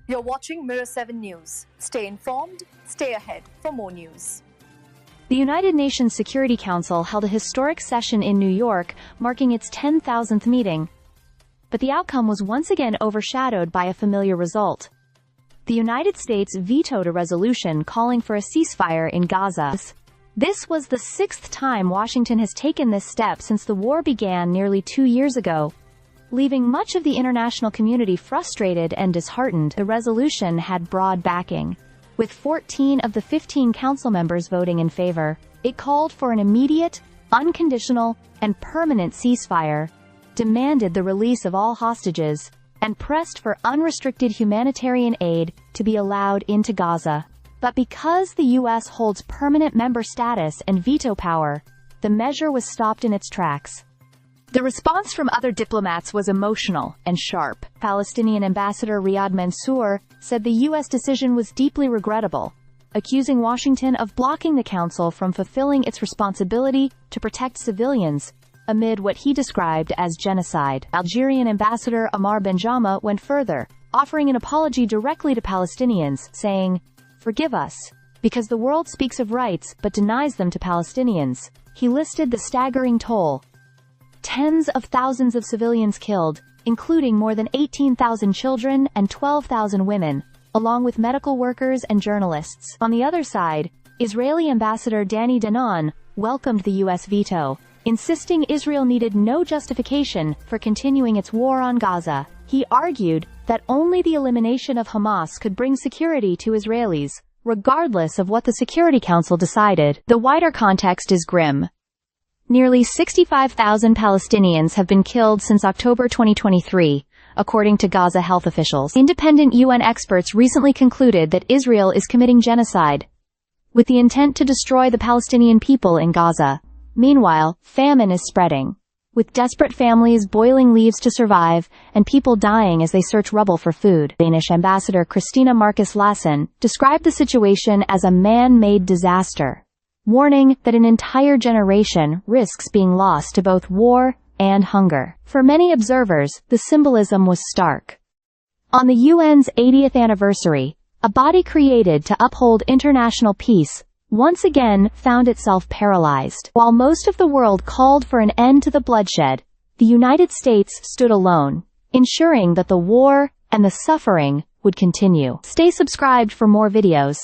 You're watching Mirror 7 News. Stay informed, stay ahead for more news. The United Nations Security Council held a historic session in New York, marking its 10,000th meeting. But the outcome was once again overshadowed by a familiar result. The United States vetoed a resolution calling for a ceasefire in Gaza. This was the sixth time Washington has taken this step since the war began nearly 2 years ago. Leaving much of the international community frustrated and disheartened, the resolution had broad backing. With 14 of the 15 council members voting in favor, it called for an immediate, unconditional, and permanent ceasefire, demanded the release of all hostages, and pressed for unrestricted humanitarian aid to be allowed into Gaza. But because the U.S. holds permanent member status and veto power, the measure was stopped in its tracks. The response from other diplomats was emotional and sharp. Palestinian Ambassador Riyad Mansour said the U.S. decision was deeply regrettable, accusing Washington of blocking the Council from fulfilling its responsibility to protect civilians amid what he described as genocide. Algerian Ambassador Amar Benjama went further, offering an apology directly to Palestinians, saying, "Forgive us, because the world speaks of rights but denies them to Palestinians." He listed the staggering toll: tens of thousands of civilians killed, including more than 18,000 children and 12,000 women, along with medical workers and journalists. On the other side, Israeli Ambassador Danny Danon welcomed the U.S. veto, insisting Israel needed no justification for continuing its war on Gaza. He argued that only the elimination of Hamas could bring security to Israelis, regardless of what the Security Council decided. The wider context is grim. Nearly 65,000 Palestinians have been killed since October 2023, according to Gaza health officials. Independent UN experts recently concluded that Israel is committing genocide, with the intent to destroy the Palestinian people in Gaza. Meanwhile, famine is spreading, with desperate families boiling leaves to survive, and people dying as they search rubble for food. Danish Ambassador Christina Marcus Lassen described the situation as a man-made disaster, warning that an entire generation risks being lost to both war and hunger. For many observers, the symbolism was stark. On the UN's 80th anniversary, a body created to uphold international peace once again found itself paralyzed. While most of the world called for an end to the bloodshed, the United States stood alone, ensuring that the war and the suffering would continue. Stay subscribed for more videos.